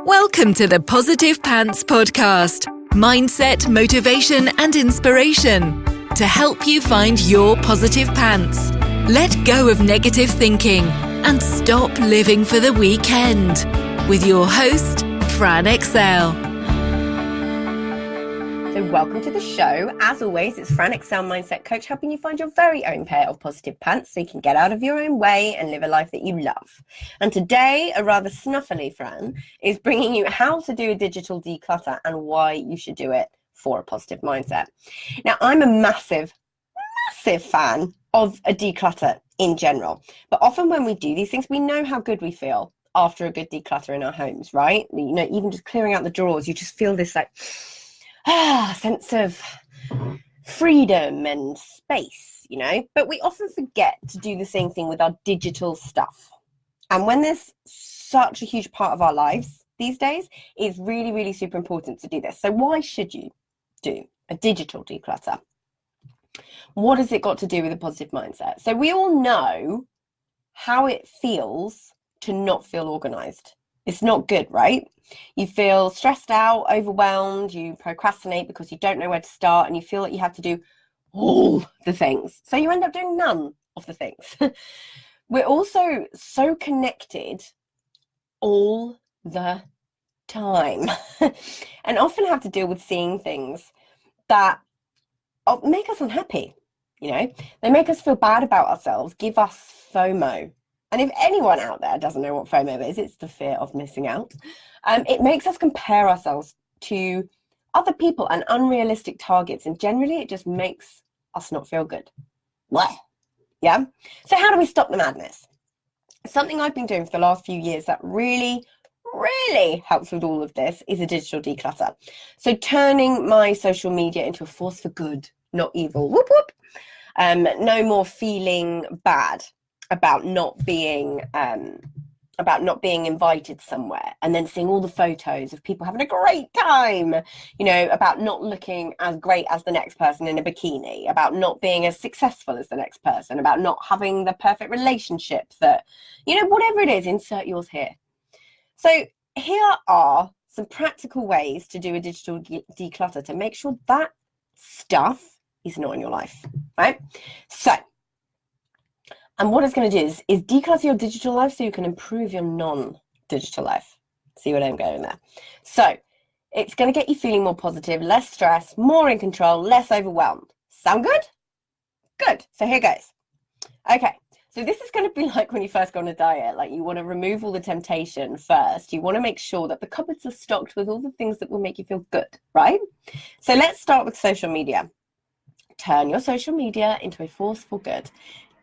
Welcome to the Positive Pants Podcast. Mindset, motivation, and inspiration to help you find your positive pants. Let go of negative thinking and stop living for the weekend. With your host, Fran Excel. So welcome to the show. As always, it's Fran Excel, Mindset Coach, helping you find your very own pair of positive pants so you can get out of your own way and live a life that you love. And today, a rather snuffily Fran is bringing you how to do a digital declutter and why you should do it for a positive mindset. Now, I'm a massive fan of a declutter in general. But often when we do these things, we know how good we feel after a good declutter in our homes, right? You know, even just clearing out the drawers, you just feel this like sense of freedom and space, you know, but we often forget to do the same thing with our digital stuff. And when there's such a huge part of our lives these days, it's really, really super important to do this. So why should you do a digital declutter? What has it got to do with a positive mindset? So we all know how it feels to not feel organized. It's not good, right? You feel stressed out, overwhelmed, you procrastinate because you don't know where to start, and you feel like you have to do all the things. So you end up doing none of the things. We're also so connected all the time and often have to deal with seeing things that make us unhappy. You know, they make us feel bad about ourselves, give us FOMO. And if anyone out there doesn't know what FOMO is, it's the fear of missing out. It makes us compare ourselves to other people and unrealistic targets. And generally, it just makes us not feel good. What? Yeah? So how do we stop the madness? Something I've been doing for the last few years that really helps with all of this is a digital declutter. So turning my social media into a force for good, not evil. Whoop, whoop. No more feeling bad about not being invited somewhere and then seeing all the photos of people having a great time, you know, about not looking as great as the next person in a bikini, about not being as successful as the next person, about not having the perfect relationship that, you know, whatever it is, insert yours here. So here are some practical ways to do a digital declutter to make sure that stuff is not in your life, right? So, and what it's going to do is declutter your digital life so you can improve your non-digital life. See what I'm going there? So it's going to get you feeling more positive, less stress, more in control, less overwhelmed. Sound good? Good. So here goes. Okay. So this is going to be like when you first go on a diet. Like, you want to remove all the temptation first. You want to make sure that the cupboards are stocked with all the things that will make you feel good, right? So let's start with social media. Turn your social media into a force for good.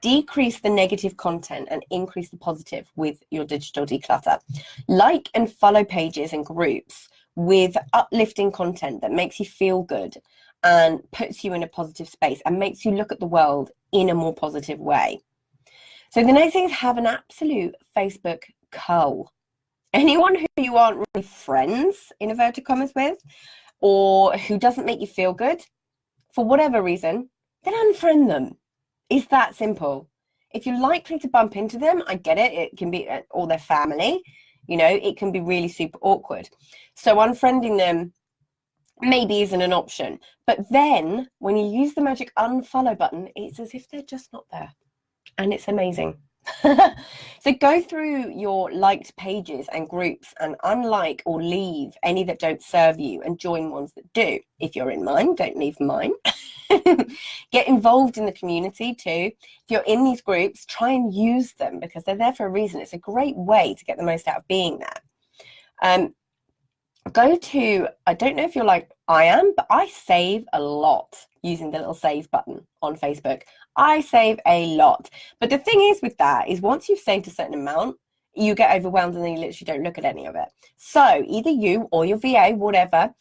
Decrease the negative content and increase the positive with your digital declutter. Like and follow pages and groups with uplifting content that makes you feel good and puts you in a positive space and makes you look at the world in a more positive way. So the next thing is have an absolute Facebook cull. Anyone who you aren't really friends, in inverted commas, with, or who doesn't make you feel good, for whatever reason, then unfriend them. It's that simple. If you're likely to bump into them, I get it. It can be, or their family, you know, it can be really super awkward. So unfriending them maybe isn't an option. But then when you use the magic unfollow button, it's as if they're just not there. And it's amazing. So go through your liked pages and groups and unlike or leave any that don't serve you and join ones that do. If you're in mine, don't leave mine. Get involved in the community too. If you're in these groups, try and use them because they're there for a reason. It's a great way to get the most out of being there. Go to, I don't know if you're like I am, but I save a lot using the little save button on Facebook. I save a lot. But the thing is with that is once you've saved a certain amount, you get overwhelmed and then you literally don't look at any of it. So either you or your VA, whatever,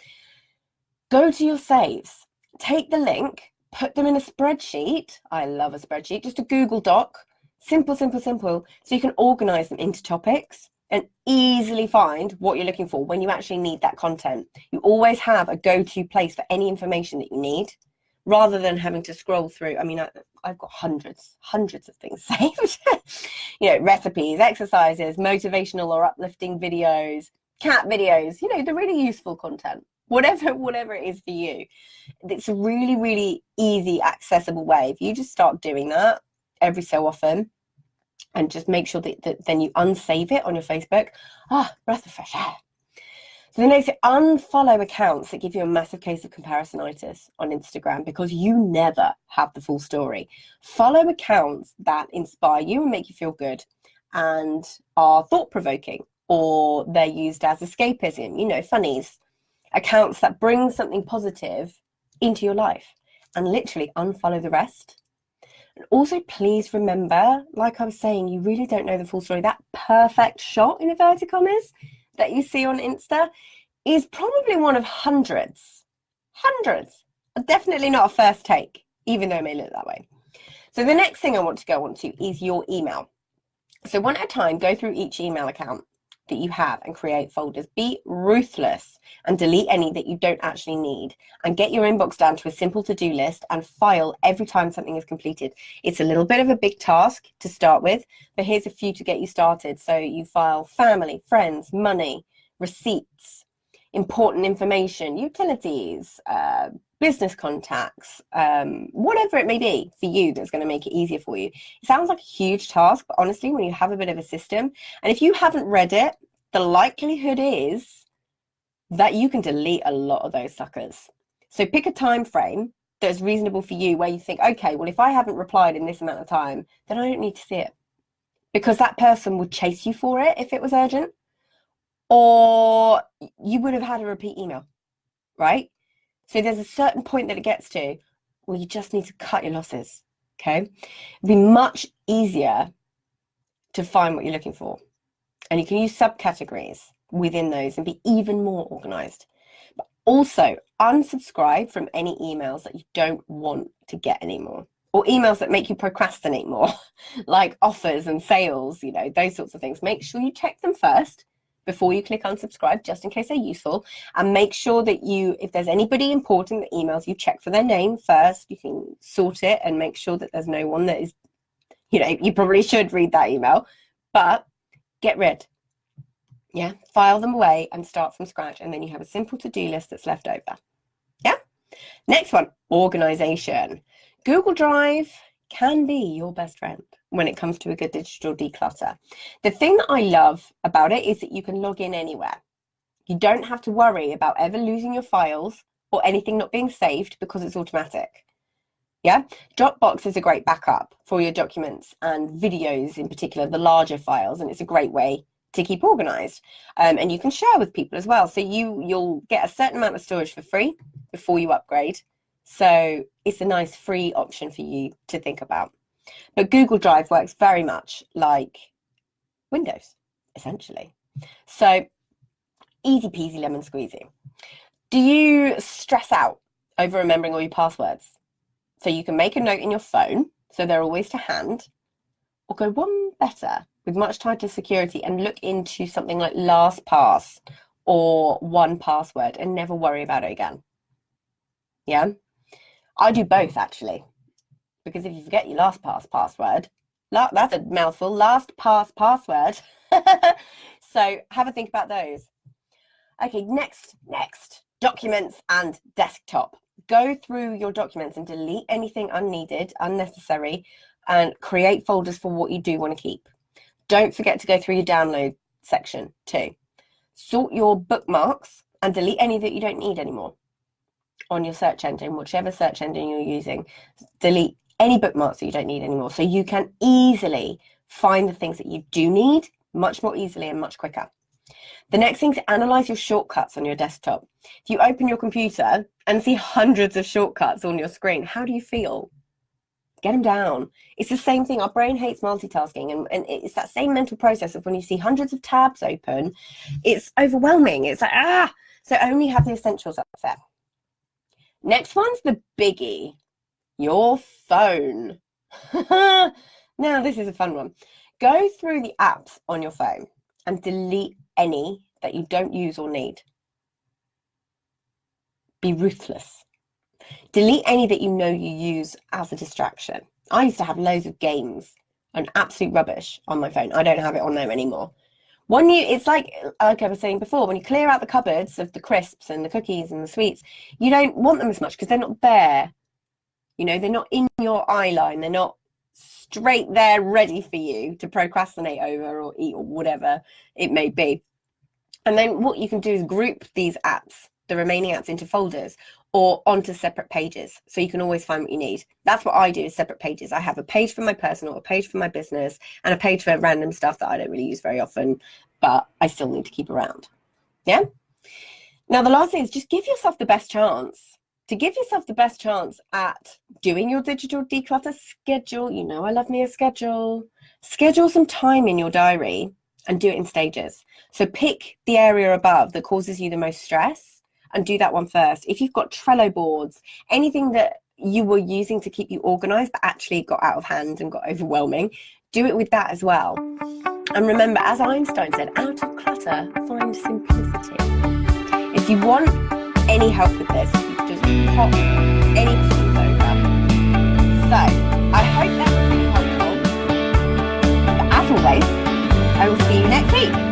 go to your saves. Take the link, put them in a spreadsheet. I love a spreadsheet, just a Google Doc. Simple. So you can organize them into topics and easily find what you're looking for when you actually need that content. You always have a go-to place for any information that you need rather than having to scroll through. I mean, I've got hundreds of things saved. You know, recipes, exercises, motivational or uplifting videos, cat videos, you know, the really useful content, whatever it is for you. It's a really, really easy, accessible way. If you just start doing that every so often and just make sure that then you unsave it on your Facebook, breath of fresh air. So the next thing, unfollow accounts that give you a massive case of comparisonitis on Instagram, because you never have the full story. Follow accounts that inspire you and make you feel good and are thought-provoking, or they're used as escapism, you know, funnies. Accounts that bring something positive into your life, and literally unfollow the rest. And also, please remember, like I was saying, you really don't know the full story. That perfect shot, in inverted commas, that you see on Insta is probably one of hundreds, definitely not a first take, even though it may look that way. So the next thing I want to go on to is your email. So one at a time, go through each email account that you have and create folders. Be ruthless and delete any that you don't actually need, and get your inbox down to a simple to-do list and file every time something is completed. It's a little bit of a big task to start with, but here's a few to get you started. So you file family, friends, money, receipts, important information, utilities, business contacts, whatever it may be for you that's going to make it easier for you. It sounds like a huge task, but honestly, when you have a bit of a system, and if you haven't read it, the likelihood is that you can delete a lot of those suckers. So pick a time frame that's reasonable for you, where you think, okay, well, if I haven't replied in this amount of time, then I don't need to see it, because that person would chase you for it if it was urgent, or you would have had a repeat email, right? So there's a certain point that it gets to where you just need to cut your losses, okay? It'd be much easier to find what you're looking for. And you can use subcategories within those and be even more organized. But also, unsubscribe from any emails that you don't want to get anymore, or emails that make you procrastinate more, like offers and sales, you know, those sorts of things. Make sure you check them first before you click unsubscribe, just in case they're useful, and make sure that you, if there's anybody important that emails, you check for their name first. You can sort it and make sure that there's no one that is, you know, you probably should read that email, but get rid. Yeah, file them away and start from scratch, and then you have a simple to-do list that's left over. Yeah. Next one, organization. Google Drive can be your best friend when it comes to a good digital declutter. The thing that I love about it is that you can log in anywhere. You don't have to worry about ever losing your files or anything not being saved, because it's automatic. Yeah, Dropbox is a great backup for your documents and videos, in particular the larger files, and it's a great way to keep organized. And you can share with people as well. So you'll get a certain amount of storage for free before you upgrade. So it's a nice free option for you to think about. But Google Drive works very much like Windows, essentially. So easy peasy lemon squeezy. Do you stress out over remembering all your passwords? So you can make a note in your phone, so they're always to hand, or go one better with much tighter security and look into something like LastPass or 1Password and never worry about it again. Yeah, I do both actually, because if you forget your LastPass password, that's a mouthful, LastPass password. So have a think about those. Okay, next, documents and desktop. Go through your documents and delete anything unneeded, unnecessary, and create folders for what you do want to keep. Don't forget to go through your download section too. Sort your bookmarks and delete any that you don't need anymore on your search engine, whichever search engine you're using. Delete any bookmarks that you don't need anymore, so you can easily find the things that you do need much more easily and much quicker. The next thing is analyze your shortcuts on your desktop. If you open your computer and see hundreds of shortcuts on your screen, how do you feel? Get them down. It's the same thing. Our brain hates multitasking, and it's that same mental process of when you see hundreds of tabs open, it's overwhelming. It's like, so only have the essentials up there. Next one's the biggie, your phone. Now, this is a fun one. Go through the apps on your phone and delete any that you don't use or need. Be ruthless. Delete any that you know you use as a distraction. I used to have loads of games and absolute rubbish on my phone. I don't have it on there anymore. It's like I was saying before, when you clear out the cupboards of the crisps and the cookies and the sweets, you don't want them as much because they're not there. You know, they're not in your eye line. They're not straight there ready for you to procrastinate over or eat or whatever it may be. And then what you can do is group these apps, the remaining apps, into folders or onto separate pages, so you can always find what you need. That's what I do, is separate pages. I have a page for my personal, a page for my business, and a page for random stuff that I don't really use very often, but I still need to keep around. Yeah? Now, the last thing is just give yourself the best chance. To give yourself the best chance at doing your digital declutter, schedule. You know I love me a schedule. Schedule some time in your diary and do it in stages. So pick the area above that causes you the most stress and do that one first. If you've got Trello boards, anything that you were using to keep you organized but actually got out of hand and got overwhelming, do it with that as well. And remember, as Einstein said, out of clutter, find simplicity. If you want any help with this, you can just pop any questions over. So, I hope that was really helpful. But as always, I will see you next week.